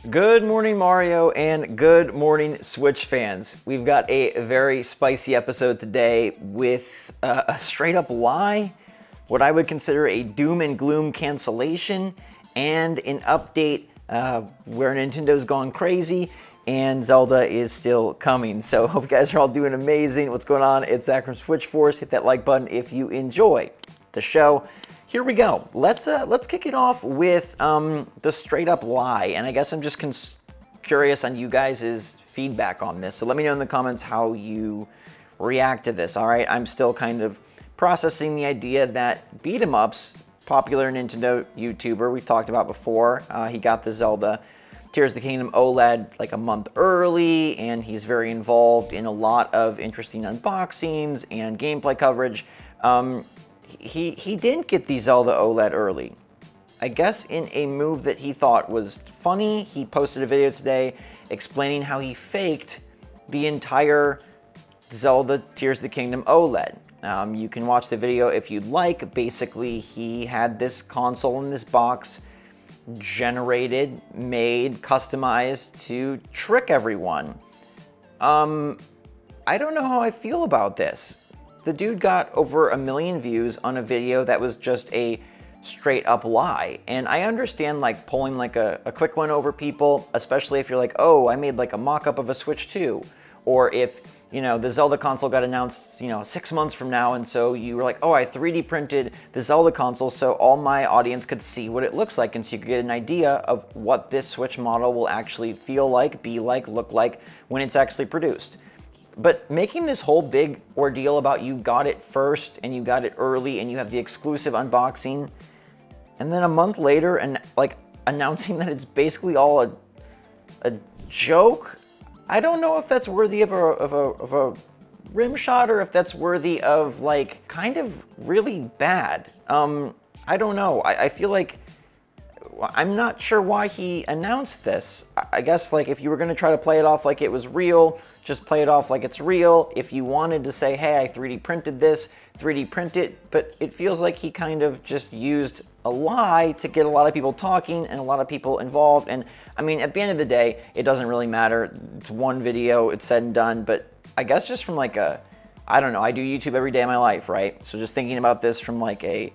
Good morning, Mario, and good morning, Switch fans. We've got a very spicy episode today with a straight up lie, what I would consider a doom and gloom cancellation, and an update where Nintendo's gone crazy and Zelda is still coming. So hope you guys are all doing amazing. What's going on? It's Zach from SwitchForce. Hit that like button if you enjoy the show. Here we go. Let's kick it off with the straight up lie, and I guess I'm just curious on you guys' feedback on this. So let me know in the comments how you react to this. All right, I'm still kind of processing the idea that beat 'em ups, popular Nintendo YouTuber we've talked about before. He got the Zelda Tears of the Kingdom OLED like a month early, and he's very involved in a lot of interesting unboxings and gameplay coverage. He didn't get the Zelda OLED early. I guess in a move that he thought was funny, he posted a video today explaining how he faked the entire Zelda Tears of the Kingdom OLED. You can watch the video if you'd like. Basically, he had this console in this box generated, made, customized to trick everyone. I don't know how I feel about this. The dude got over 1 million views on a video that was just a straight up lie. And I understand like pulling like a quick one over people, especially if you're like, oh, I made like a mock-up of a Switch 2. Or if, you know, the Zelda console got announced, 6 months from now, and so you were like, oh, I 3D printed the Zelda console so all my audience could see what it looks like, and so you could get an idea of what this Switch model will actually feel like, be like, look like when it's actually produced. But making this whole big ordeal about you got it first and you got it early and you have the exclusive unboxing, and then a month later and like announcing that it's basically all a joke, I don't know if that's worthy of a rim shot or if that's worthy of like kind of really bad. I don't know. I feel like I'm not sure why he announced this. I guess like if you were going to try to play it off like it was real, just play it off like it's real. If you wanted to say, hey, I 3D printed this, 3D print it, but it feels like he kind of just used a lie to get a lot of people talking and a lot of people involved. And I mean, at the end of the day, it doesn't really matter. It's one video, it's said and done, but I guess just from like I don't know, I do YouTube every day of my life, right? So just thinking about this from like a,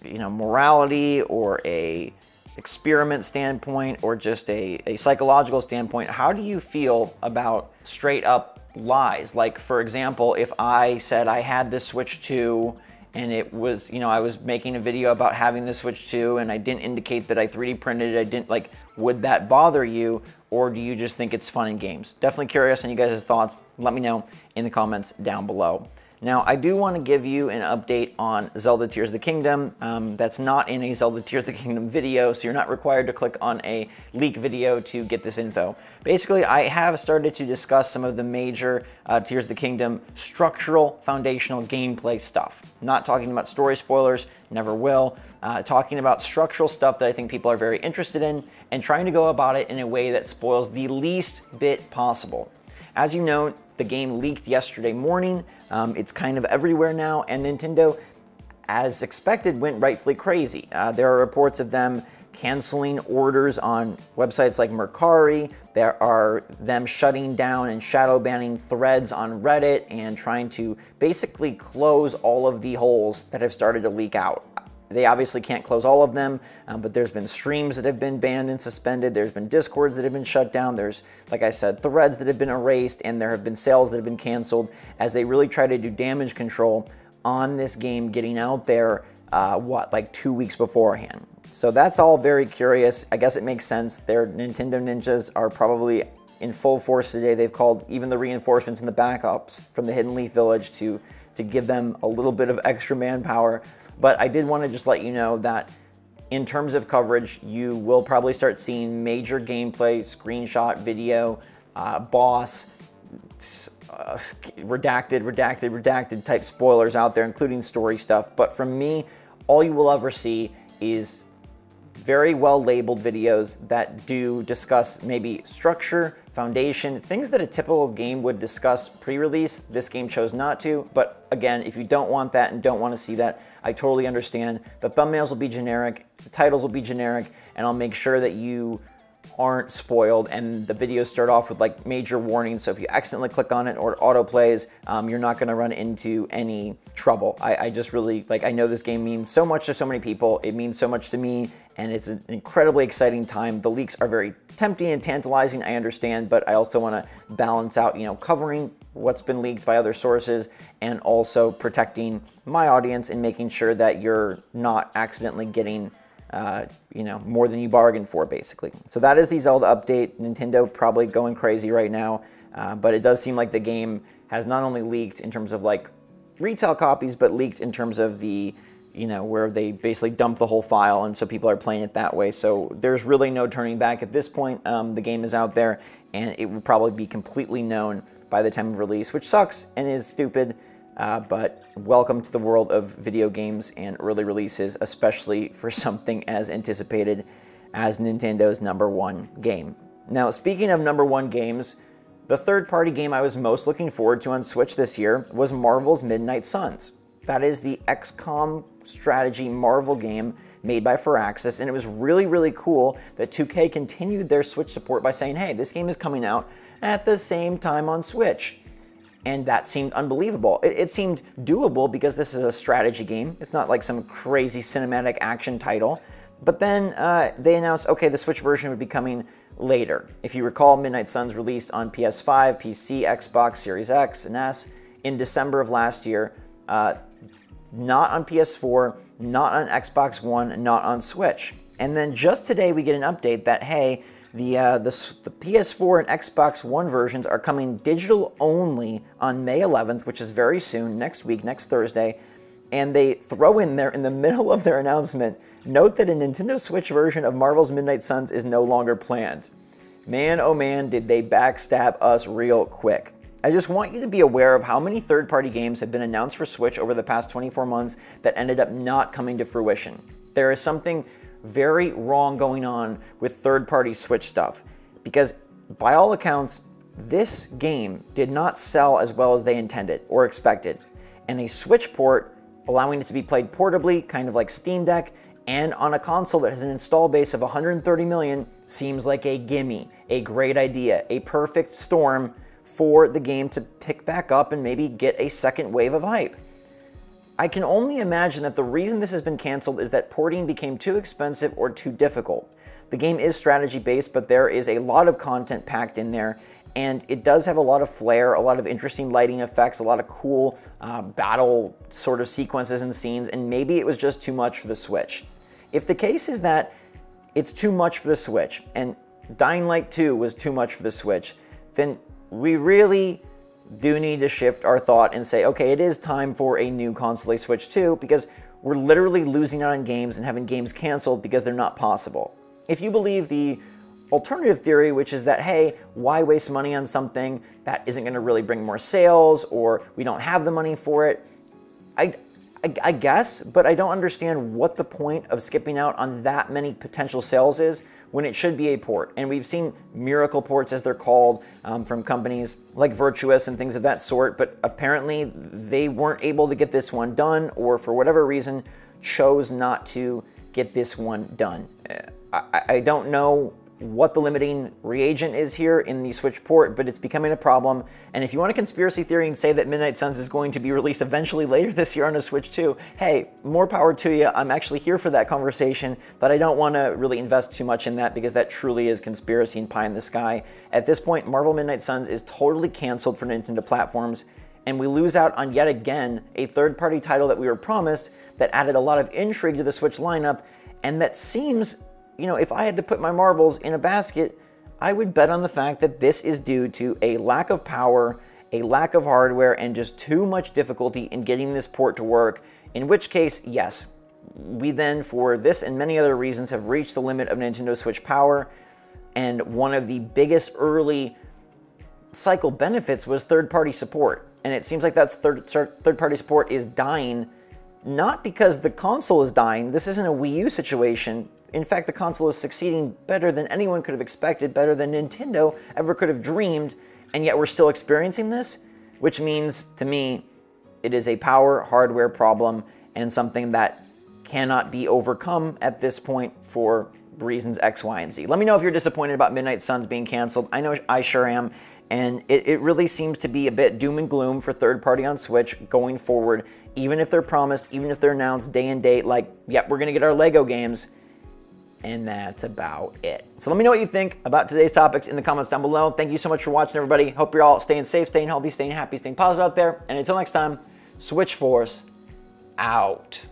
morality or a experiment standpoint or just a psychological standpoint, how do you feel about straight up lies? Like, for example, if I said I had this Switch 2 and it was, I was making a video about having the Switch 2 and I didn't indicate that I 3D printed it, I didn't, like, would that bother you? Or do you just think it's fun in games? Definitely curious on you guys' thoughts. Let me know in the comments down below. Now, I do want to give you an update on Zelda Tears of the Kingdom. That's not in a Zelda Tears of the Kingdom video, so you're not required to click on a leak video to get this info. Basically, I have started to discuss some of the major Tears of the Kingdom structural, foundational gameplay stuff. Not talking about story spoilers, never will. Talking about structural stuff that I think people are very interested in, and trying to go about it in a way that spoils the least bit possible. As you know, the game leaked yesterday morning. It's kind of everywhere now, and Nintendo, as expected, went rightfully crazy. There are reports of them canceling orders on websites like Mercari. There are them shutting down and shadow banning threads on Reddit and trying to basically close all of the holes that have started to leak out. They obviously can't close all of them, but there's been streams that have been banned and suspended. There's been Discords that have been shut down. There's, like I said, threads that have been erased, and there have been sales that have been canceled as they really try to do damage control on this game getting out there, like 2 weeks beforehand. So that's all very curious. I guess it makes sense. Their Nintendo ninjas are probably in full force today. They've called even the reinforcements and the backups from the Hidden Leaf Village to give them a little bit of extra manpower. But I did want to just let you know that in terms of coverage, you will probably start seeing major gameplay, screenshot, video, boss, redacted type spoilers out there, including story stuff. But from me, all you will ever see is very well labeled videos that do discuss maybe structure, foundation, things that a typical game would discuss pre-release. This game chose not to, but again, if you don't want that and don't want to see that, I totally understand. The thumbnails will be generic, the titles will be generic, and I'll make sure that you aren't spoiled, and the videos start off with like major warnings. So if you accidentally click on it or it auto plays, you're not going to run into any trouble. I just really, like, I know this game means so much to so many people. It means so much to me, and it's an incredibly exciting time. The leaks are very tempting and tantalizing, I understand, but I also want to balance out, you know, covering what's been leaked by other sources and also protecting my audience and making sure that you're not accidentally getting you know, more than you bargained for, basically. So that is the Zelda update. Nintendo probably going crazy right now, but it does seem like the game has not only leaked in terms of like retail copies, but leaked in terms of the, you know, where they basically dump the whole file, and so people are playing it that way. So there's really no turning back at this point. The game is out there, and it will probably be completely known by the time of release, which sucks and is stupid. But welcome to the world of video games and early releases, especially for something as anticipated as Nintendo's #1 game. Now, speaking of #1 games, the third-party game I was most looking forward to on Switch this year was Marvel's Midnight Suns. That is the XCOM strategy Marvel game made by Firaxis, and it was really, really cool that 2K continued their Switch support by saying, hey, this game is coming out at the same time on Switch. And that seemed unbelievable. It seemed doable because this is a strategy game. It's not like some crazy cinematic action title. But then they announced, okay, the Switch version would be coming later. If you recall, Midnight Suns released on PS5, PC, Xbox, Series X, and S in December of last year. Not on PS4, not on Xbox One, not on Switch. And then just today we get an update that, hey, the PS4 and Xbox One versions are coming digital only on May 11th, which is very soon, next week, next Thursday. And they throw in there, in the middle of their announcement, note that a Nintendo Switch version of Marvel's Midnight Suns is no longer planned. Man, oh man, did they backstab us real quick. I just want you to be aware of how many third-party games have been announced for Switch over the past 24 months that ended up not coming to fruition. There is something very wrong going on with third-party Switch stuff, because by all accounts, this game did not sell as well as they intended or expected. And a Switch port, allowing it to be played portably, kind of like Steam Deck, and on a console that has an install base of 130 million, seems like a gimme, a great idea, a perfect storm for the game to pick back up and maybe get a second wave of hype. I can only imagine that the reason this has been canceled is that porting became too expensive or too difficult. The game is strategy-based, but there is a lot of content packed in there, and it does have a lot of flair, a lot of interesting lighting effects, a lot of cool battle sort of sequences and scenes, and maybe it was just too much for the Switch. If the case is that it's too much for the Switch, and Dying Light 2 was too much for the Switch, then we really do need to shift our thought and say, okay, it is time for a new console, a Switch 2, because we're literally losing out on games and having games canceled because they're not possible. If you believe the alternative theory, which is that, hey, why waste money on something that isn't going to really bring more sales, or we don't have the money for it, I guess, but I don't understand what the point of skipping out on that many potential sales is when it should be a port. And we've seen miracle ports, as they're called, from companies like Virtuous and things of that sort, but apparently they weren't able to get this one done, or for whatever reason chose not to get this one done. I don't know what the limiting reagent is here in the Switch port, but it's becoming a problem. And if you want a conspiracy theory and say that Midnight Suns is going to be released eventually later this year on a Switch 2, hey, more power to you. I'm actually here for that conversation, but I don't want to really invest too much in that because that truly is conspiracy and pie in the sky. At this point, Marvel Midnight Suns is totally canceled for Nintendo platforms, and we lose out on yet again a third-party title that we were promised that added a lot of intrigue to the Switch lineup, and that seems, you know, if I had to put my marbles in a basket, I would bet on the fact that this is due to a lack of power, a lack of hardware, and just too much difficulty in getting this port to work, in which case, yes, we then, for this and many other reasons, have reached the limit of Nintendo Switch power, and one of the biggest early cycle benefits was third-party support, and it seems like that third-party support is dying, not because the console is dying. This isn't a Wii U situation. In fact, the console is succeeding better than anyone could have expected, better than Nintendo ever could have dreamed, and yet we're still experiencing this, which means, to me, it is a power hardware problem and something that cannot be overcome at this point for reasons X, Y, and Z. Let me know if you're disappointed about Midnight Suns being canceled. I know I sure am. And it really seems to be a bit doom and gloom for third party on Switch going forward. Even if they're promised, even if they're announced day and date, like, yep, we're going to get our Lego games. And that's about it. So let me know what you think about today's topics in the comments down below. Thank you so much for watching, everybody. Hope you're all staying safe, staying healthy, staying happy, staying positive out there. And until next time, SwitchForce out.